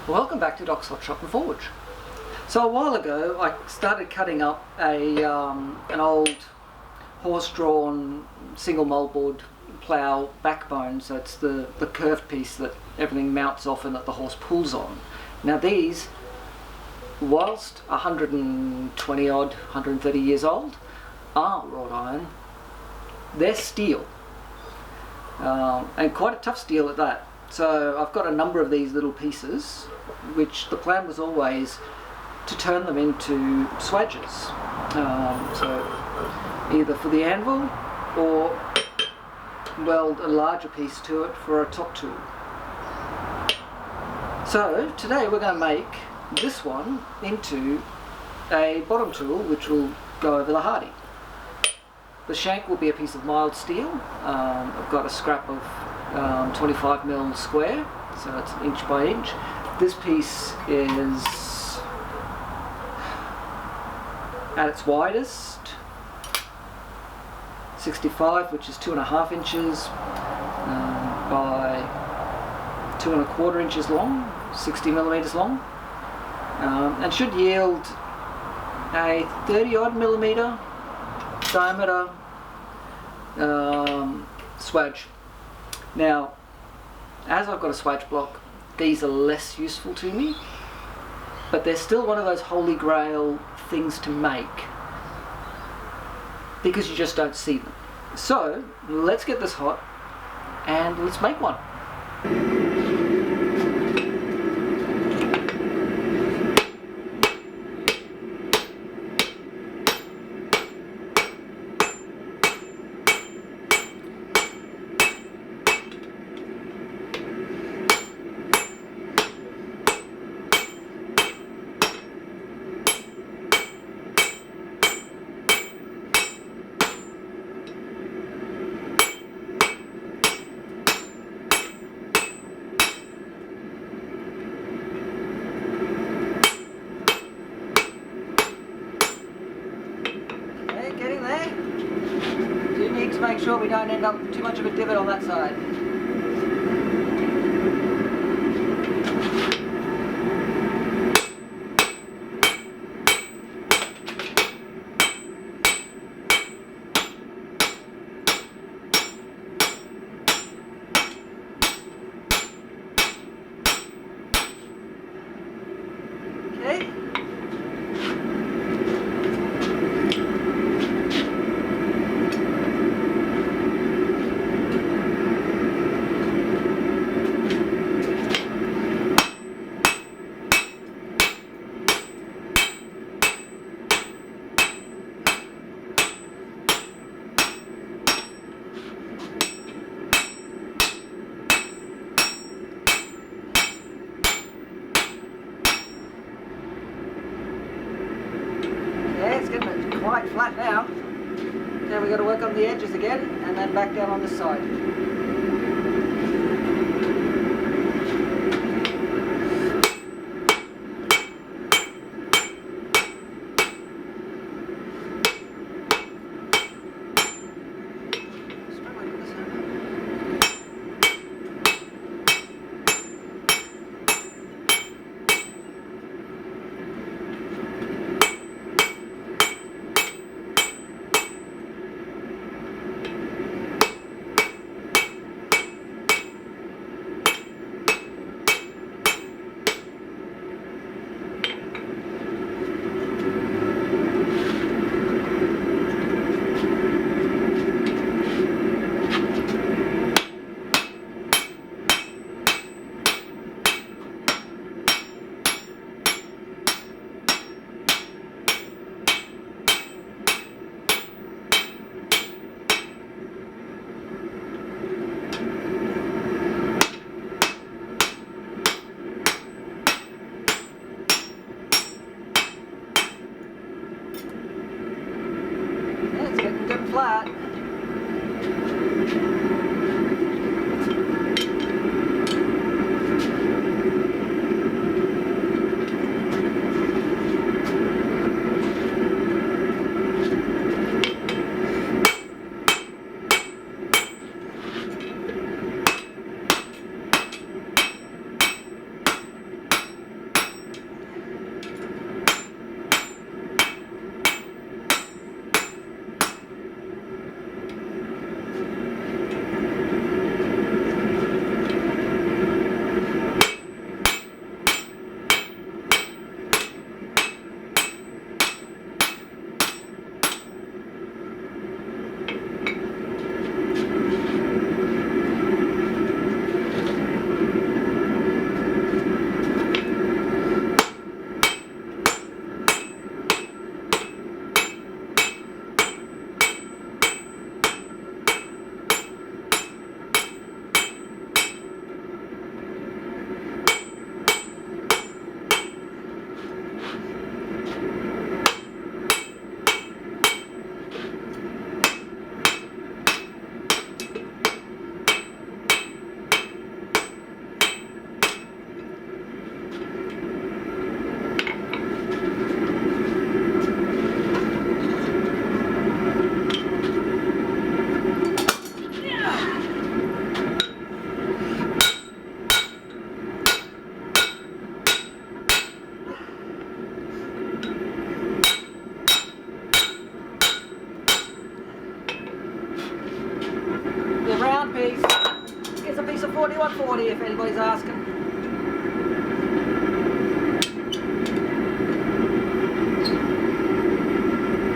Welcome back to Doc's Hot Shop and Forge. So a while ago I started cutting up an old horse-drawn single moldboard plough backbone, so it's the curved piece that everything mounts off and that the horse pulls on. Now these, whilst 120 odd, 130 years old, are wrought iron, they're steel. And quite a tough steel at that. So I've got a number of these little pieces, which the plan was always to turn them into swages. So either for the anvil or weld a larger piece to it for a top tool. So today we're going to make this one into a bottom tool which will go over the hardy. The shank will be a piece of mild steel. I've got a scrap of 25mm square, so it's inch by inch. This piece is at its widest 65, which is 2.5 inches by 2.25 inches long, 60mm long, and should yield a 30-odd millimeter diameter swage. Now, as I've got a swage block, these are less useful to me, but they're still one of those holy grail things to make because you just don't see them. So let's get this hot and let's make one. Getting there. Do need to make sure we don't end up with too much of a divot on that side. Okay. It's getting quite flat now. Now we've got to work on the edges again and then back down on this side. He's a 4140 if anybody's asking.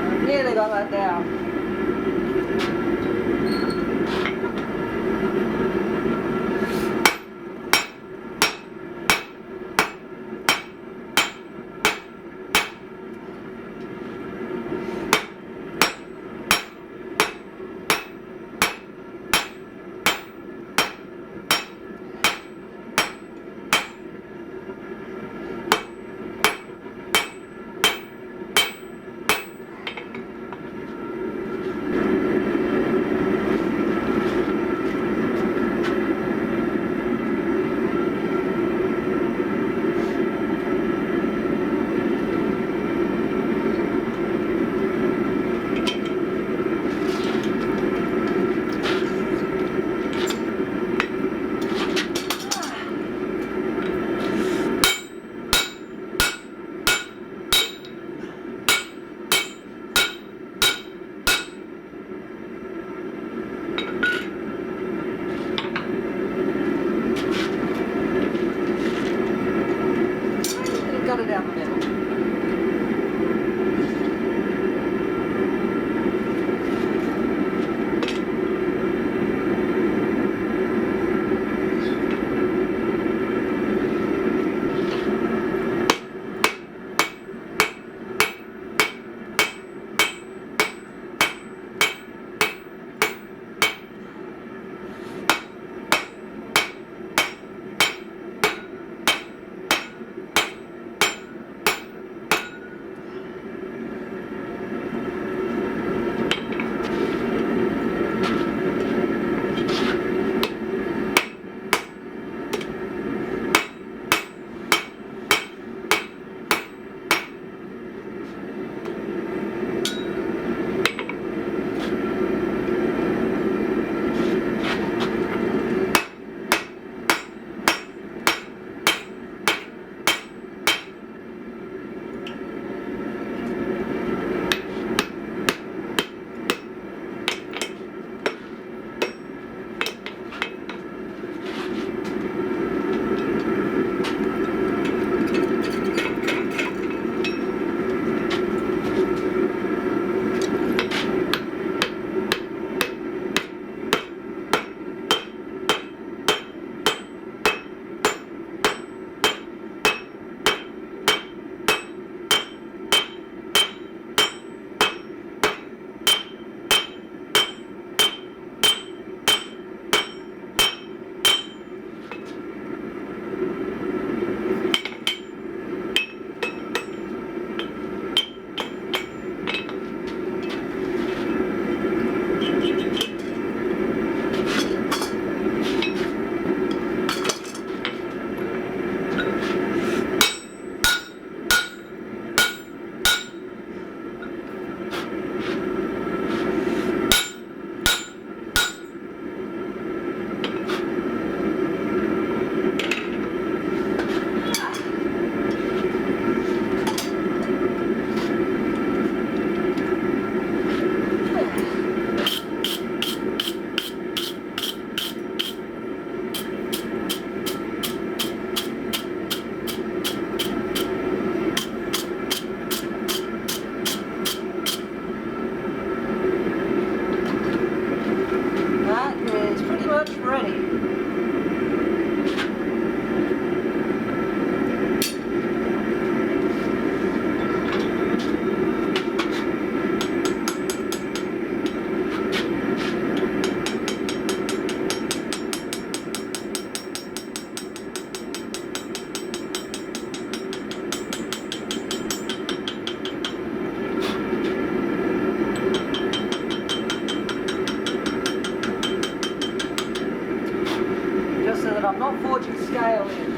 I've nearly got that down. Got it down the middle. I'm not forging scale in.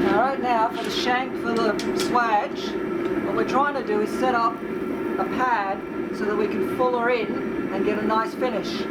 Now right now for the shank for the swage, what we're trying to do is set up a pad so that we can fuller in and get a nice finish.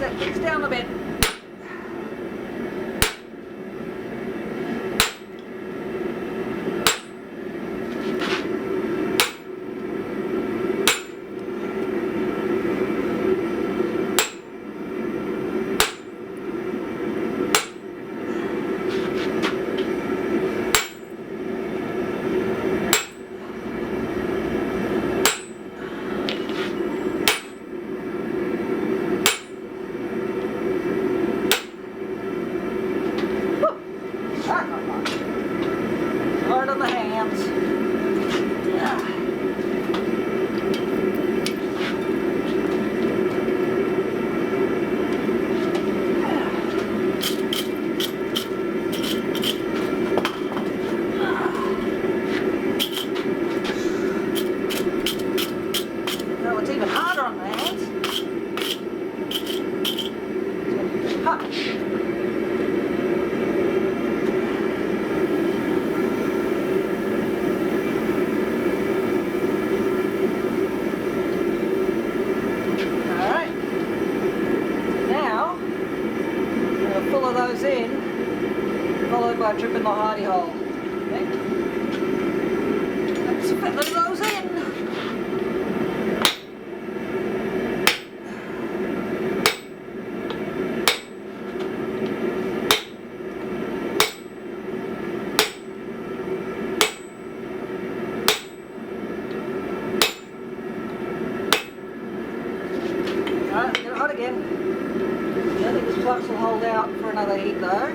set things down a bit. Hard on the hands. No, it's even harder on the hands. Full of those in, followed by dripping the hardy hole. Okay. Let's fit those in. Alright, get it hot again. I think this flux will hold out for another heat though.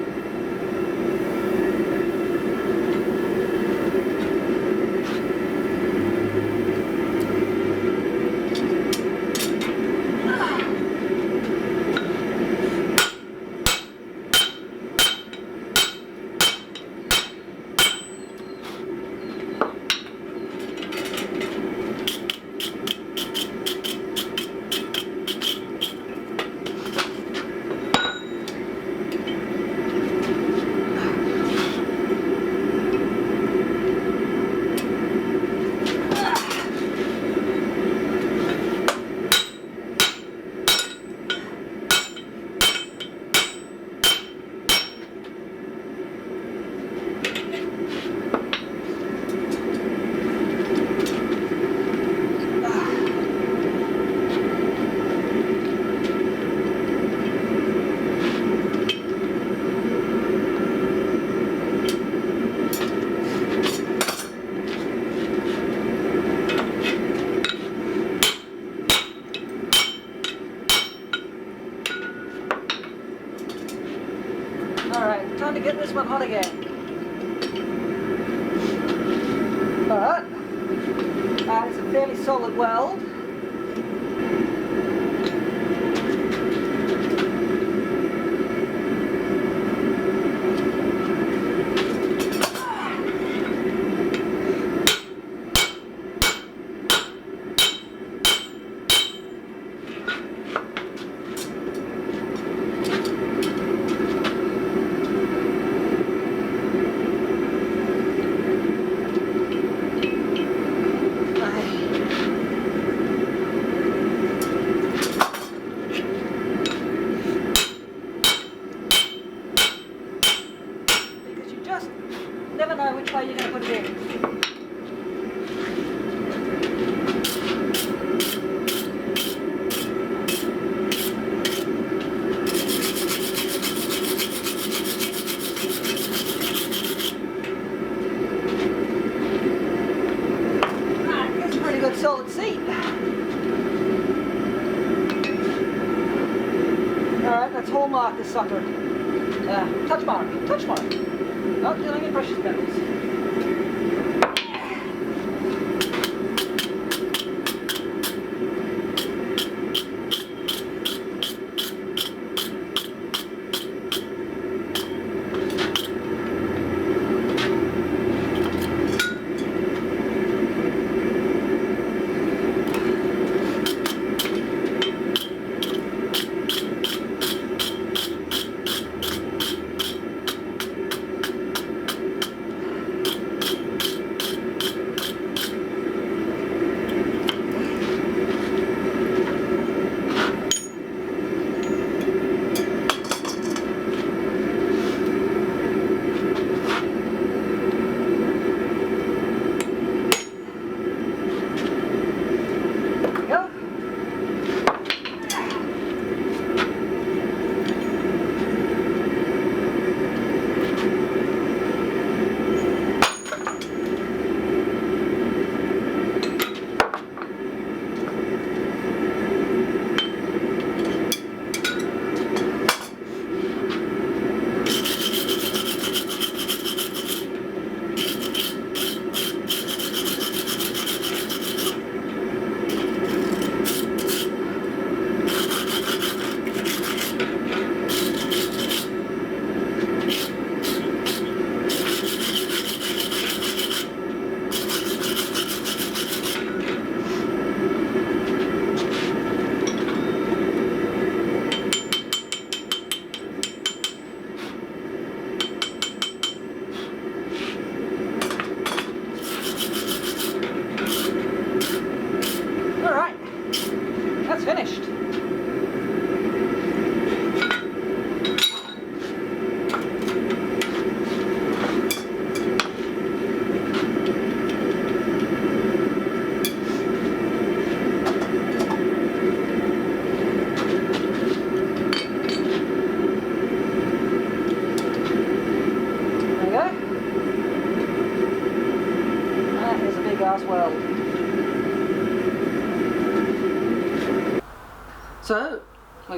Alright, time to get this one hot again. But it's a fairly solid weld. Never know which way you're going to put it in. That's a pretty good solid seat. Alright, let's hallmark this sucker. Touch mark. Not dealing in precious metals.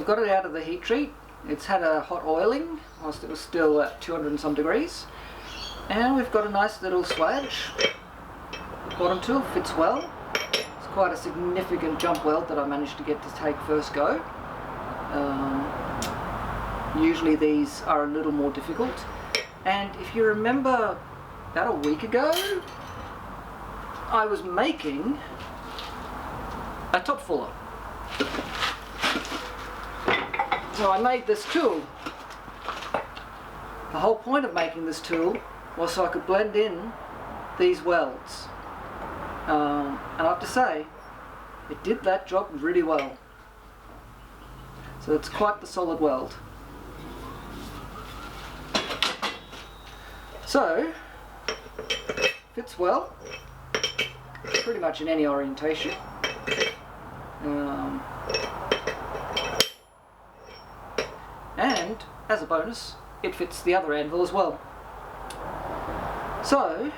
we've got it out of the heat treat. It's had a hot oiling whilst it was still at 200 and some degrees. And we've got a nice little swage. Bottom tool fits well. It's quite a significant jump weld that I managed to get to take first go. Usually these are a little more difficult. And if you remember, about a week ago, I was making a top fuller. So I made this tool. The whole point of making this tool was so I could blend in these welds. And I have to say, it did that job really well. So it's quite the solid weld. So, fits well, pretty much in any orientation. And, as a bonus, it fits the other anvil as well. So,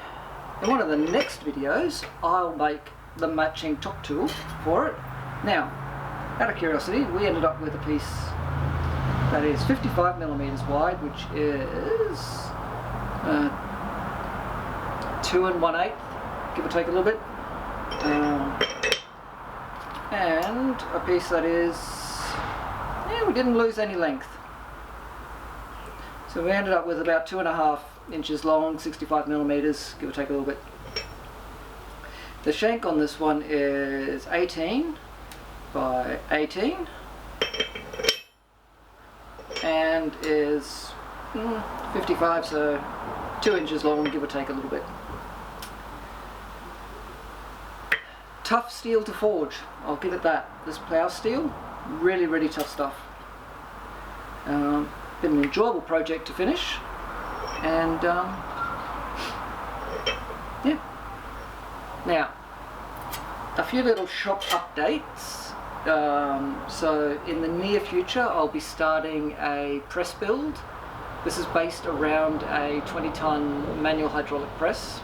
in one of the next videos, I'll make the matching top tool for it. Now, out of curiosity, we ended up with a piece that is 55mm wide, which is 2 1/8, give or take a little bit, and a piece that is, we didn't lose any length. So we ended up with about 2.5 inches long, 65mm, give or take a little bit. The shank on this one is 18 by 18 and is 55, so 2 inches long, give or take a little bit. Tough steel to forge, I'll give it that. This plough steel, really, really tough stuff. Been an enjoyable project to finish, and yeah. Now, a few little shop updates. So in the near future I'll be starting a press build. This is based around a 20-ton manual hydraulic press.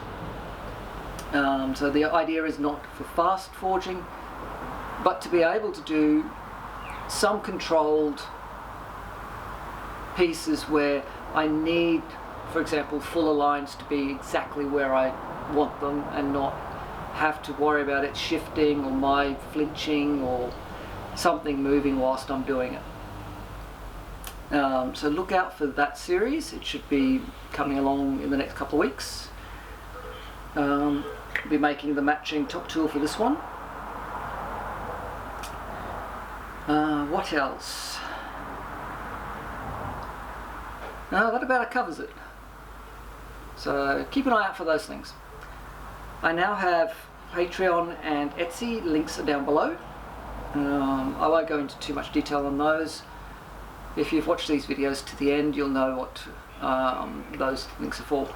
So the idea is not for fast forging, but to be able to do some controlled pieces where I need, for example, fuller lines to be exactly where I want them and not have to worry about it shifting or my flinching or something moving whilst I'm doing it. So look out for that series. It should be coming along in the next couple of weeks. I'll be making the matching top tool for this one. What else? That about covers it. So keep an eye out for those things. I now have Patreon and Etsy, links are down below. I won't go into too much detail on those. If you've watched these videos to the end, you'll know what those links are for.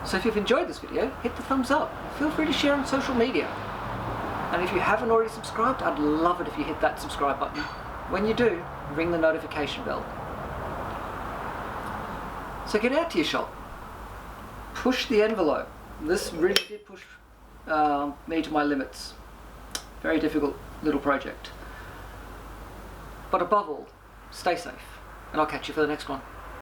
So if you've enjoyed this video, hit the thumbs up. Feel free to share on social media. And if you haven't already subscribed, I'd love it if you hit that subscribe button. When you do, ring the notification bell. So get out to your shop. Push the envelope. This really did push me to my limits. Very difficult little project. But above all, stay safe. And I'll catch you for the next one.